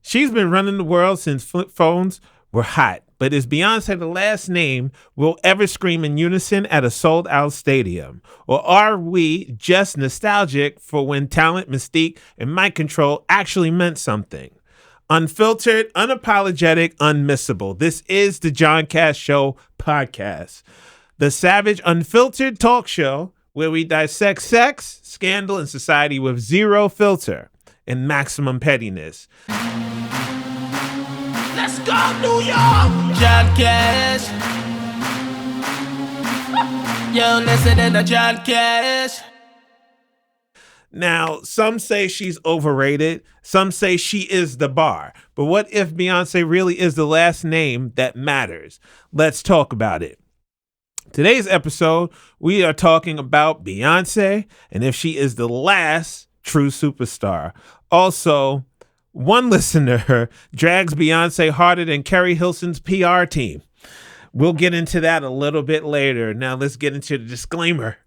She's been running the world since flip phones were hot. But is Beyoncé the last name we'll ever scream in unison at a sold-out stadium? Or are we just nostalgic for when talent, mystique, and mic control actually meant something? Unfiltered, unapologetic, unmissable. This is the John Cash Show podcast. The savage, unfiltered talk show where we dissect sex, scandal, and society with zero filter and maximum pettiness. Let's go, New York! John Cash. Yo, listening to John Cash. Now, some say she's overrated. Some say she is the bar. But what if Beyoncé really is the last name that matters? Let's talk about it. Today's episode, we are talking about Beyoncé and if she is the last true superstar. Also, one listener drags Beyoncé harder than Keri Hilson's PR team. We'll get into that a little bit later. Now let's get into the disclaimer.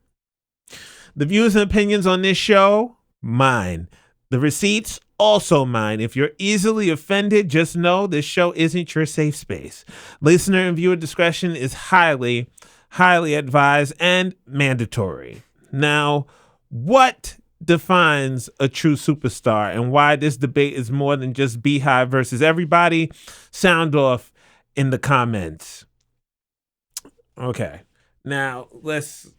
The views and opinions on this show, mine. The receipts, also mine. If you're easily offended, just know this show isn't your safe space. Listener and viewer discretion is highly advised and mandatory. Now, what defines a true superstar and why this debate is more than just Beehive versus everybody? Sound off in the comments. Okay, now let's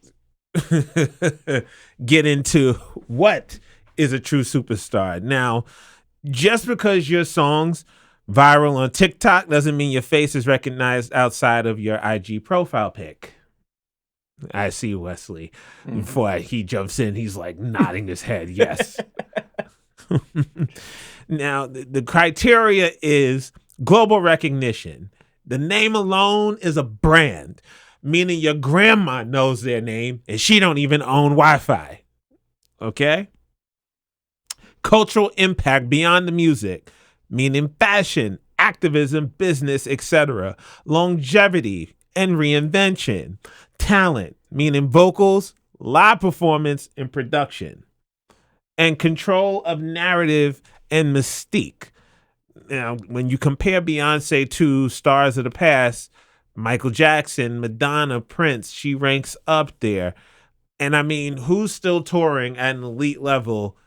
get into what is a true superstar. Now, just because your song's viral on TikTok doesn't mean your face is recognized outside of your IG profile pic. I see Wesley. Before he jumps in, he's like nodding his head. Yes. Now, the criteria is global recognition. The name alone is a brand, meaning your grandma knows their name and she don't even own Wi-Fi. Okay? Cultural impact beyond the music, meaning fashion, activism, business, etc. Longevity and reinvention. Talent, meaning vocals, live performance, and production. And control of narrative and mystique. Now, when you compare Beyoncé to stars of the past, Michael Jackson, Madonna, Prince, she ranks up there. And I mean, who's still touring at an elite level,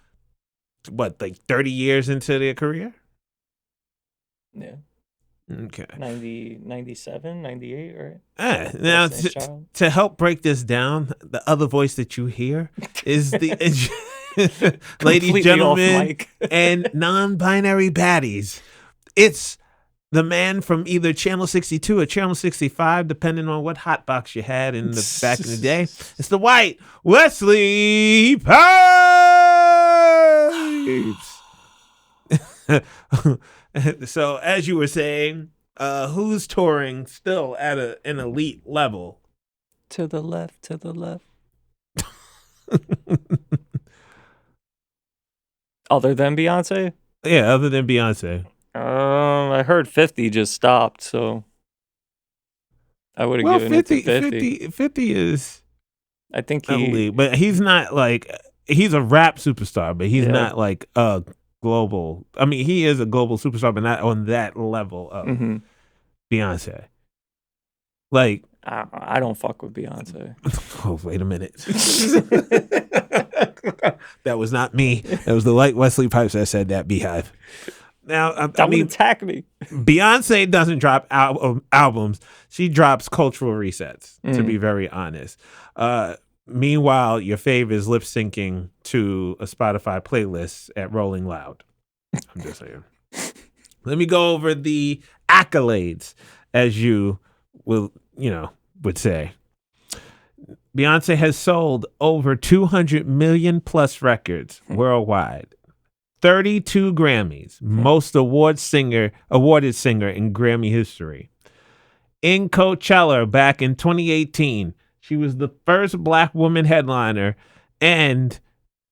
what, like 30 years into their career? Yeah. Okay. 97, 98, right? Now, to help break this down, the other voice that you hear is the ladies, gentlemen, and non-binary baddies. It's the man from either Channel 62 or Channel 65, depending on what hot box you had in the back in the day. It's the white Wesley Pipes. So, as you were saying, who's touring still at an elite level? To the left. Other than Beyonce? Yeah, other than Beyonce. I heard 50 just stopped, so I would have given it to 50. 50 is, I think elite, but he's not like, he's a rap superstar, but he's not like a global. I mean, he is a global superstar, but not on that level of Beyonce. Like, I don't fuck with Beyonce. Oh, wait a minute. That was not me. That was the light Wesley Pipes that said that, Beehive. Now, I mean, attack me. Beyonce doesn't drop albums. She drops cultural resets, to be very honest. Meanwhile, your fave is lip syncing to a Spotify playlist at Rolling Loud. I'm just saying. Let me go over the accolades, as you would say. Beyonce has sold over 200 million plus records worldwide. 32 Grammys, most awarded singer in Grammy history. In Coachella back in 2018, she was the first Black woman headliner, and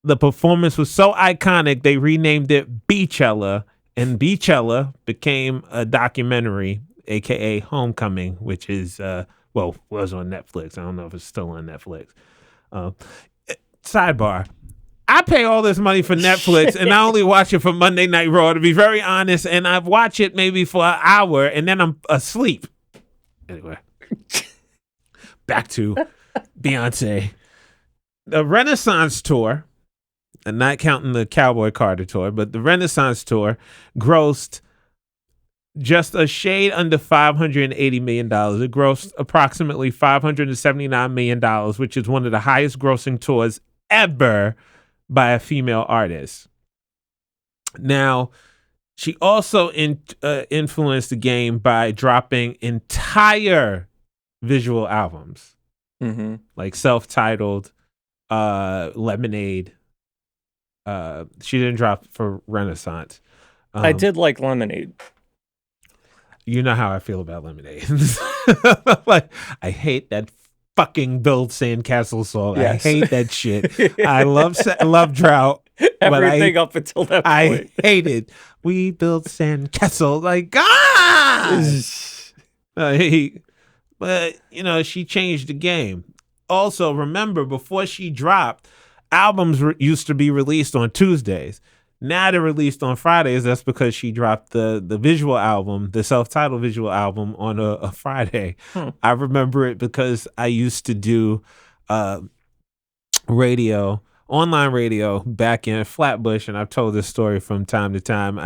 the performance was so iconic they renamed it Beachella, and Beachella became a documentary, aka Homecoming, which is was on Netflix. I don't know if it's still on Netflix. Sidebar. I pay all this money for Netflix and I only watch it for Monday Night Raw, to be very honest. And I watch it maybe for an hour and then I'm asleep. Anyway, back to Beyonce. The Renaissance tour, and not counting the Cowboy Carter tour, but the Renaissance tour grossed just a shade under $580 million. It grossed approximately $579 million, which is one of the highest grossing tours ever by a female artist. Now, she also influenced the game by dropping entire visual albums, like self-titled, Lemonade. She didn't drop for Renaissance. I did like Lemonade. You know how I feel about Lemonade. Like, I hate that fucking Build Sandcastle song. Yes. I hate that shit. I love Drought. Everything up until that point. I hate it. We built Sandcastle. Like, God! But, you know, she changed the game. Also, remember, before she dropped, albums used to be released on Tuesdays. Now they're released on Fridays. That's because she dropped the visual album, the self-titled visual album, on a Friday. I remember it because I used to do online radio back in Flatbush, and I've told this story from time to time.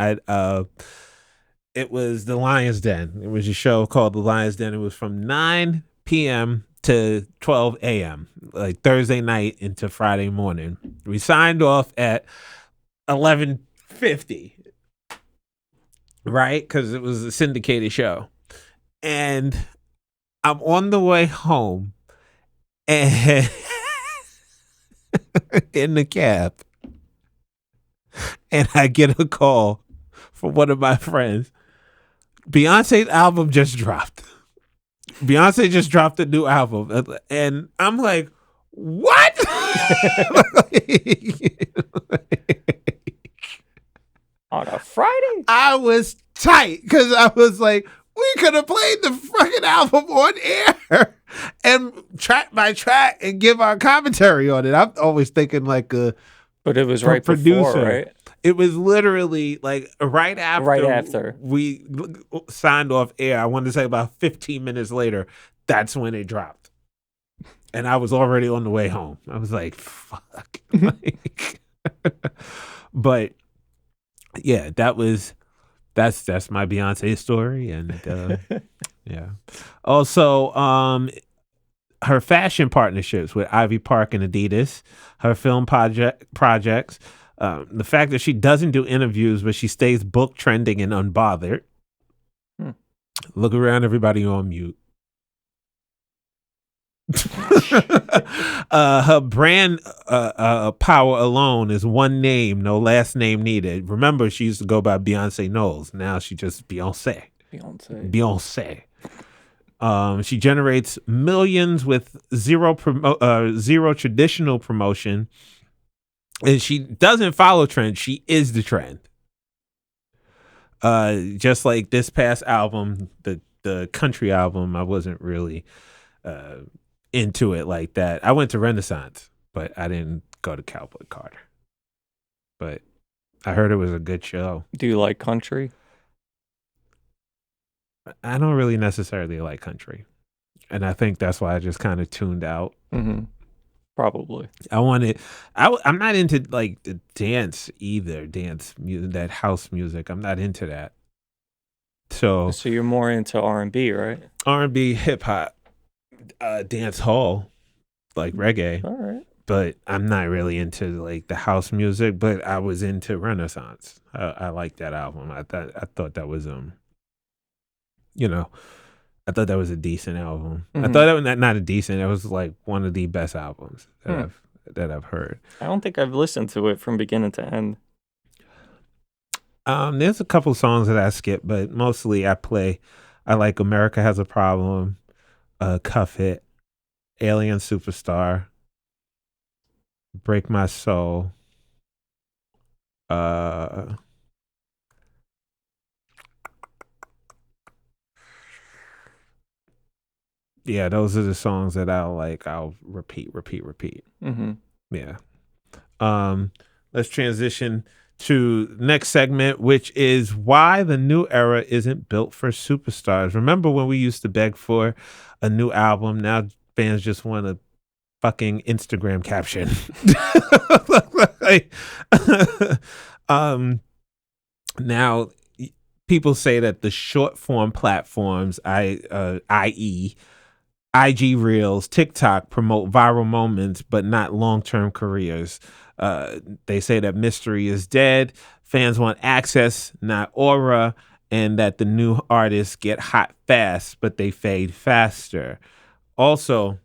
It was The Lion's Den. It was a show called The Lion's Den. It was from 9 p.m. to 12 a.m., like Thursday night into Friday morning. We signed off at 11:50, right? Because it was a syndicated show. And I'm on the way home and in the cab, and I get a call from one of my friends. Beyonce's album just dropped. Beyonce just dropped a new album. And I'm like, what? On a Friday? I was tight because I was like, we could have played the fucking album on air and track by track and give our commentary on it. I'm always thinking like a But it was right producer. before, right? It was literally like right after we signed off air. I wanted to say about 15 minutes later, that's when it dropped. And I was already on the way home. I was like, fuck. But yeah, that's my Beyonce story. And yeah. Also, her fashion partnerships with Ivy Park and Adidas, her film projects, the fact that she doesn't do interviews, but she stays book trending and unbothered. Look around, everybody on mute. Her brand power alone is one name, no last name needed. Remember, she used to go by Beyonce Knowles. Now she just Beyonce. She generates millions with zero traditional promotion, and she doesn't follow trends. She is the trend. Just like this past album, the country album, I wasn't really into it like that. I went to Renaissance, but I didn't go to Cowboy Carter. But I heard it was a good show. Do you like country? I don't really necessarily like country. And I think that's why I just kind of tuned out. Mm-hmm. Probably. I'm not into like the dance either. Dance music, that house music. I'm not into that. So you're more into R&B, right? R&B, hip hop, dance hall, like reggae. All right. But I'm not really into like the house music. But I was into Renaissance. I like that album. I thought that was I thought that was a decent album. Mm-hmm. I thought that was not a decent. It was like one of the best albums that I've heard. I don't think I've listened to it from beginning to end. There's a couple songs that I skip, but mostly I like America Has a Problem, Cuff It, Alien Superstar, Break My Soul. Yeah, those are the songs that I'll repeat. Mm-hmm. Yeah. Let's transition to next segment, which is why the new era isn't built for superstars. Remember when we used to beg for a new album? Now fans just want a fucking Instagram caption. Like, now people say that the short form platforms, i.e. IG Reels, TikTok, promote viral moments, but not long-term careers. They say that mystery is dead. Fans want access, not aura, and that the new artists get hot fast, but they fade faster. Also,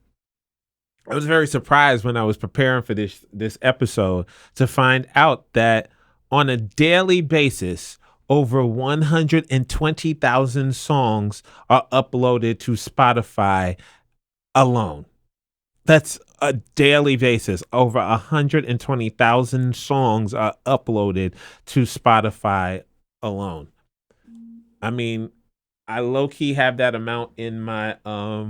I was very surprised when I was preparing for this episode to find out that on a daily basis, over 120,000 songs are uploaded to Spotify alone. That's a daily basis. Over 120,000 songs are uploaded to Spotify alone. I mean, I low-key have that amount in my I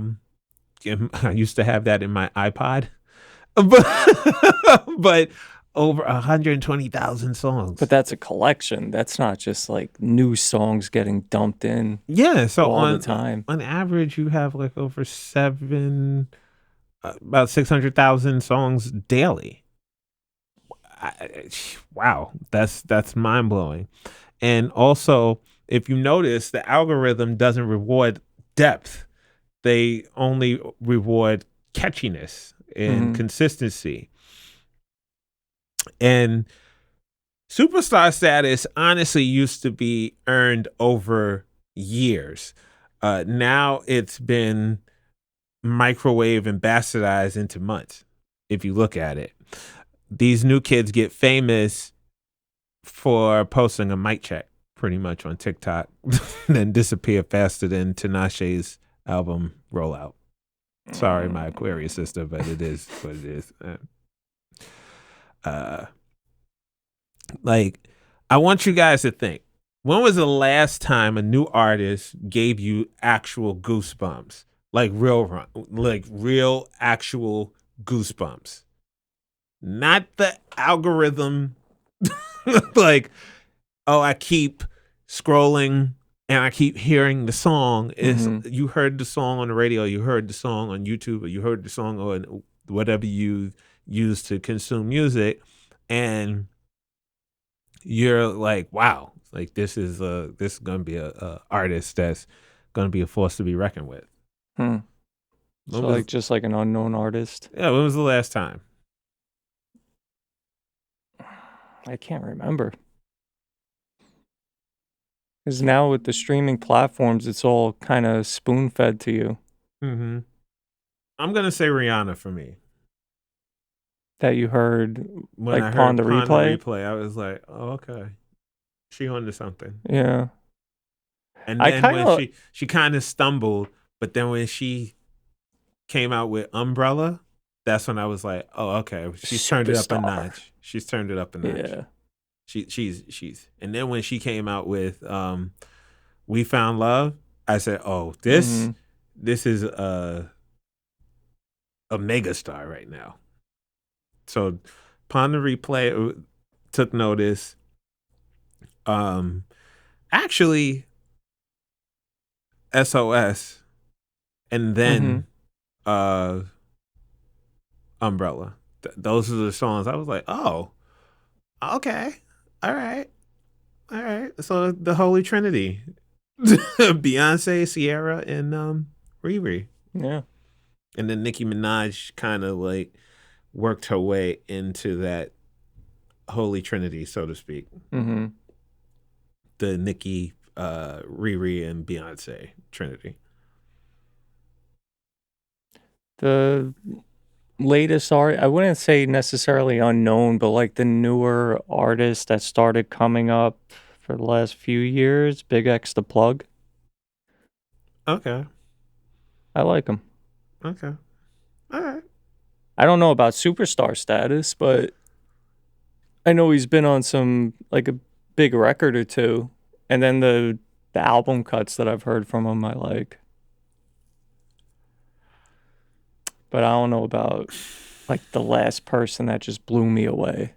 used to have that in my iPod. But over 120,000 songs. But that's a collection. That's not just like new songs getting dumped in. Yeah, so all the time. On average, you have like over about 600,000 songs daily. Wow, that's mind blowing. And also, if you notice, the algorithm doesn't reward depth. They only reward catchiness and consistency. And superstar status honestly used to be earned over years. Now it's been microwave and bastardized into months, if you look at it. These new kids get famous for posting a mic check pretty much on TikTok, then disappear faster than Tinashe's album rollout. Sorry, my Aquarius sister, but it is what it is. Like, I want you guys to think, when was the last time a new artist gave you actual goosebumps? Like real actual goosebumps. Not the algorithm. Like, oh, I keep scrolling and I keep hearing the song. You heard the song on the radio, you heard the song on YouTube, or you heard the song on whatever you use to consume music, and you're like, wow, like this is gonna be a artist that's gonna be a force to be reckoned with. So like just like an unknown artist. Yeah, when was the last time? I can't remember. Because now with the streaming platforms, it's all kind of spoon-fed to you. I'm gonna say Rihanna for me. That you heard when like I heard Pon de Replay, I was like, oh, okay, she onto something. Yeah. And then when she kind of stumbled, but then when she came out with Umbrella, that's when I was like, oh, okay, she's turned it up a notch. She's turned it up a notch. Yeah. She's and then when she came out with We Found Love, I said, oh, this is a megastar right now. So Pon de Replay took notice. Actually, SOS, and then Umbrella. Those are the songs I was like, oh, okay, all right. So the Holy Trinity, Beyoncé, Sierra, and Riri. Yeah. And then Nicki Minaj kind of like worked her way into that Holy Trinity, so to speak. The Nicki, Riri, and Beyonce Trinity. The latest art, I wouldn't say necessarily unknown, but like the newer artists that started coming up for the last few years, Big X the Plug. Okay. I like him. Okay. All right. I don't know about superstar status, but I know he's been on some like a big record or two, and then the album cuts that I've heard from him I like. But I don't know about like the last person that just blew me away.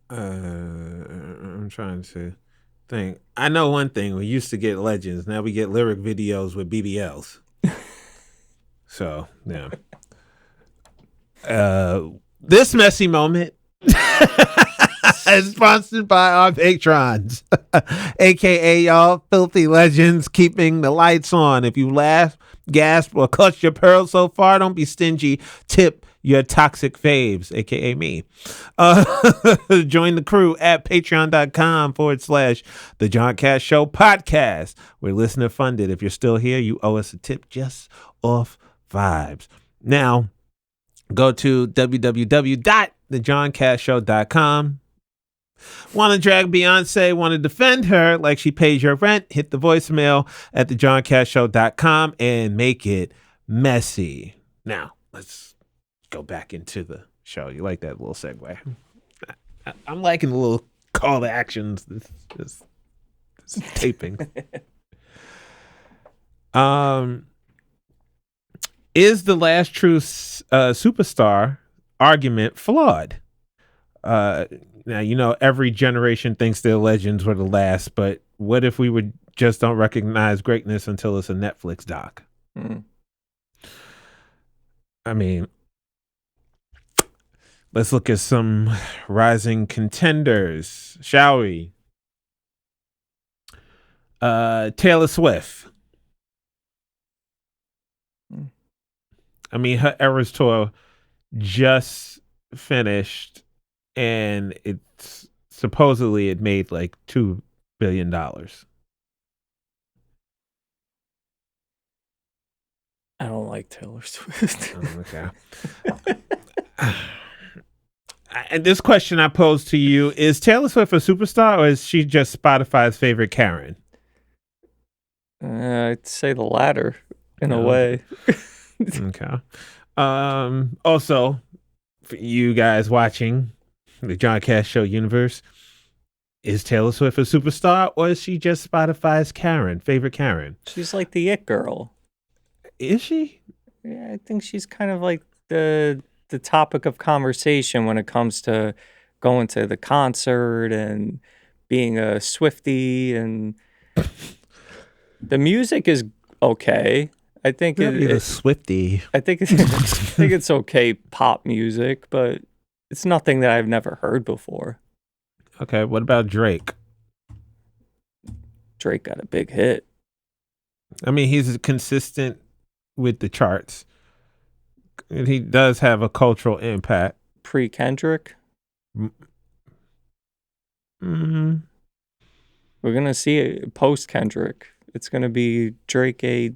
I'm trying to think. I know one thing. We used to get legends. Now we get lyric videos with BBLs. So, yeah. This messy moment is sponsored by our patrons, aka y'all filthy legends keeping the lights on. If you laugh, gasp, or clutch your pearls so far, don't be stingy. Tip your toxic faves, aka me. Join the crew at patreon.com/The John Cash Show podcast. We're listener funded. If you're still here, you owe us a tip just off vibes. Now, go to www.thejohncashshow.com. Want to drag Beyonce? Want to defend her like she pays your rent? Hit the voicemail at thejohncashshow.com and make it messy. Now, let's go back into the show. You like that little segue? I'm liking the little call to actions. This taping. Is the last true superstar argument flawed? Now, you know, every generation thinks their legends were the last, but what if we would just don't recognize greatness until it's a Netflix doc? I mean, let's look at some rising contenders, shall we? Taylor Swift. I mean, her Eras tour just finished, and it's supposedly it made like $2 billion. I don't like Taylor Swift. Okay. And this question I pose to you is: Taylor Swift a superstar, or is she just Spotify's favorite Karen? I'd say the latter in a way. Okay. Also, for you guys watching the John Cash Show universe, is Taylor Swift a superstar, or is she just Spotify's Karen, favorite Karen? She's like the it girl. Is she? Yeah, I think she's kind of like the topic of conversation when it comes to going to the concert and being a Swiftie, and the music is okay. I think it's Swiftie. I think it's okay pop music, but it's nothing that I've never heard before. Okay, what about Drake? Drake got a big hit. I mean, he's consistent with the charts. And he does have a cultural impact. Pre-Kendrick? Mm-hmm. We're going to see it post-Kendrick. It's going to be Drake AK.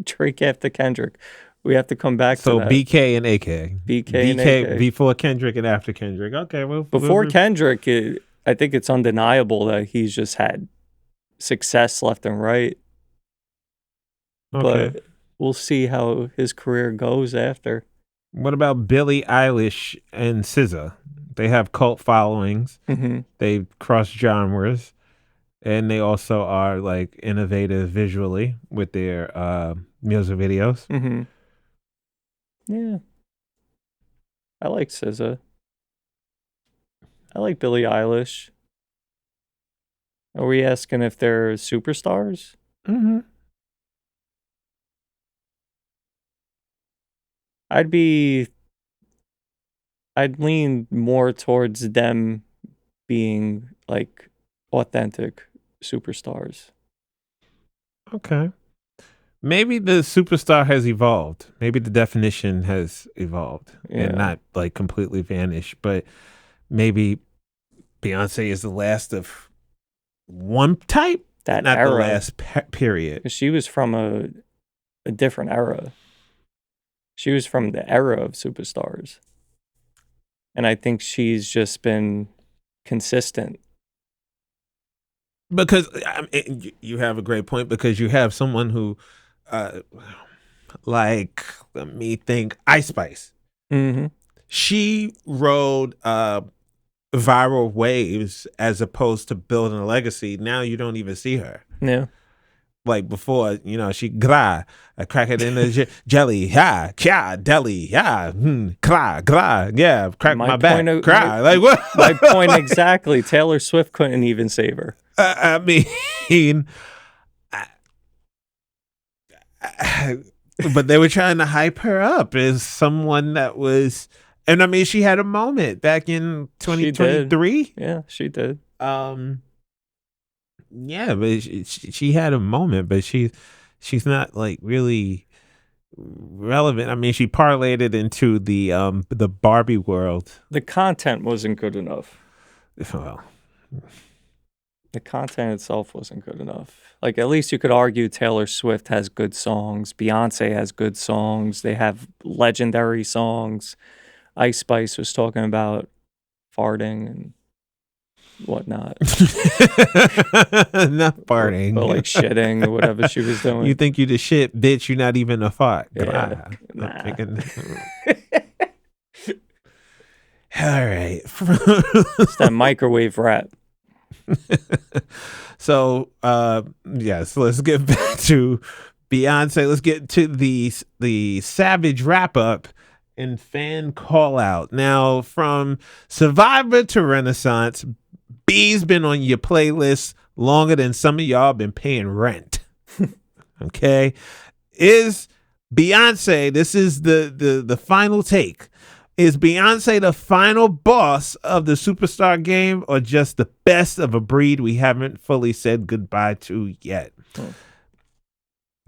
Drake after Kendrick. We have to come back to that. So BK and AK. BK and AK. Before Kendrick and after Kendrick. Okay, well. Before Kendrick, I think it's undeniable that he's just had success left and right. Okay. But we'll see how his career goes after. What about Billie Eilish and SZA? They have cult followings. Mm-hmm. They cross genres. And they also are like innovative visually with their music videos. Mm-hmm. Yeah. I like SZA. I like Billie Eilish. Are we asking if they're superstars? Mm-hmm. I'd lean more towards them being like authentic superstars. Okay. Maybe the superstar has evolved. Maybe the definition has evolved and not like completely vanished. But maybe Beyonce is the last of one type, that not era. the last period. She was from a different era. She was from the era of superstars. And I think she's just been consistent. Because you have a great point, because you have someone who, like, let me think, Ice Spice. Mm-hmm. She rode viral waves as opposed to building a legacy. Now you don't even see her. Yeah. like before, you know, she gra, I crack it in the jelly, yeah, kya, deli, yeah, gra, gra, yeah, crack my back, cry, like what? My point exactly. Taylor Swift couldn't even save her. I mean, but they were trying to hype her up as someone that was, and I mean, she had a moment back in 2023. Yeah, she did. Yeah, but she had a moment, but she's not like really relevant. I mean, she parlayed it into the Barbie world. The content wasn't good enough. Well, the content itself wasn't good enough. Like, at least you could argue Taylor Swift has good songs. Beyonce has good songs. They have legendary songs. Ice Spice was talking about farting and whatnot. Not farting. But like shitting or whatever she was doing. You think you the shit, bitch, you're not even a fart. Yeah. Nah. All right. It's that microwave rap. So yes, let's get back to Beyonce. Let's get to the Savage wrap up and fan call out. Now, from Survivor to Renaissance, B's been on your playlist longer than some of y'all been paying rent. Okay, is Beyonce? This is the final take. Is Beyonce the final boss of the superstar game, or just the best of a breed we haven't fully said goodbye to yet?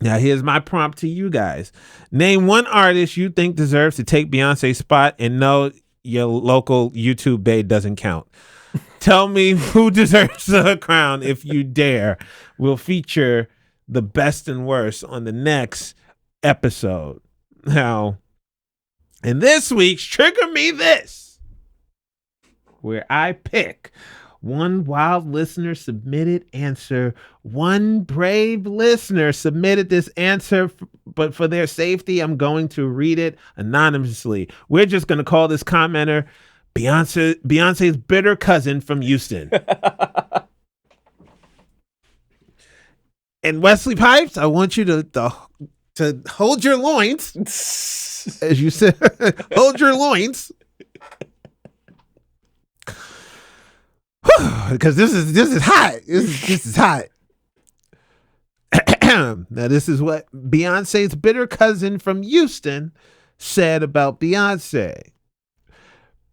Now, here's my prompt to you guys. Name one artist you think deserves to take Beyonce's spot, and no, your local YouTube babe doesn't count. Tell me who deserves the crown if you dare. We'll feature the best and worst on the next episode. Now, in this week's Trigger Me This, where I pick one wild listener submitted answer. One brave listener submitted this answer, but for their safety, I'm going to read it anonymously. We're just going to call this commenter Beyonce's bitter cousin from Houston. And Wesley Pipes, I want you to hold your loins, as you said, hold your loins. Because this is hot. This is hot. Now, this is what Beyonce's bitter cousin from Houston said about Beyonce.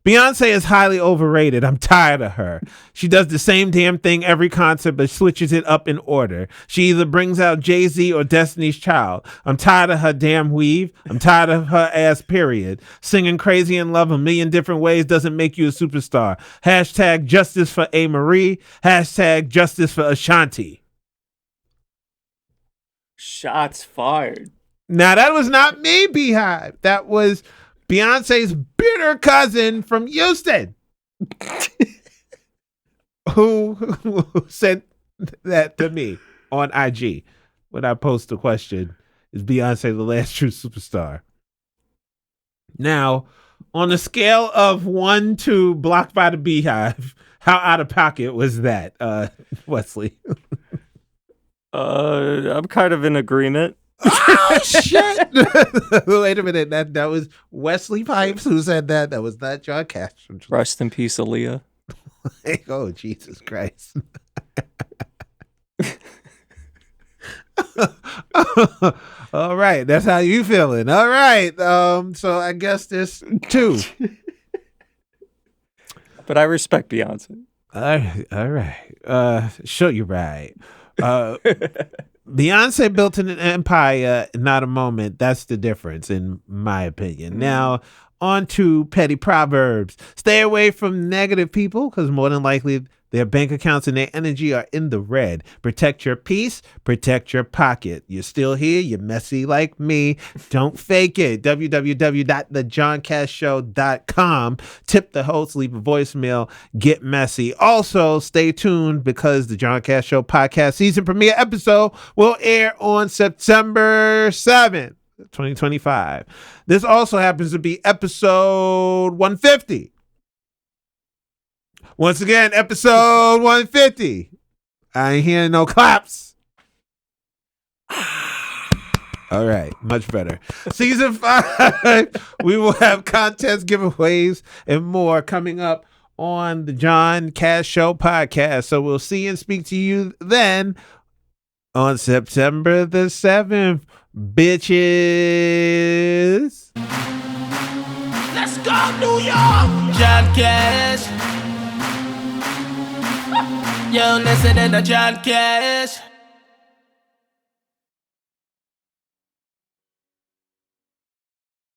Beyonce is highly overrated. I'm tired of her. She does the same damn thing every concert, but switches it up in order. She either brings out Jay-Z or Destiny's Child. I'm tired of her damn weave. I'm tired of her ass, period. Singing Crazy in Love a million different ways doesn't make you a superstar. Hashtag justice for A. Marie. Hashtag justice for Ashanti. Shots fired. Now, that was not me, Beehive. That was Beyonce's bitter cousin from Houston who sent that to me on IG when I post the question, is Beyonce the last true superstar? Now, on a scale of 1 to blocked by the Beehive, how out of pocket was that, Wesley? I'm kind of in agreement. Oh shit! Wait a minute. That was Wesley Pipes who said that. That was not John Cash. Rest in peace, Aaliyah. Oh, Jesus Christ! All right, that's how you feeling. All right. So I guess there's 2. But I respect Beyonce. All right. Sure, you're right. Beyonce built an empire, not a moment. That's the difference, in my opinion. Now, on to petty proverbs. Stay away from negative people, because more than likely their bank accounts and their energy are in the red. Protect your peace. Protect your pocket. You're still here. You're messy like me. Don't fake it. www.thejohncashshow.com. Tip the host. Leave a voicemail. Get messy. Also, stay tuned, because the John Cash Show podcast season premiere episode will air on September 7th, 2025. This also happens to be episode 150. Once again, episode 150. I ain't hearing no claps. All right, much better. Season 5, we will have contests, giveaways, and more coming up on the John Cash Show podcast. So we'll see and speak to you then on September the 7th, bitches. Let's go, New York! John Cash. Yo, listen to John Cash.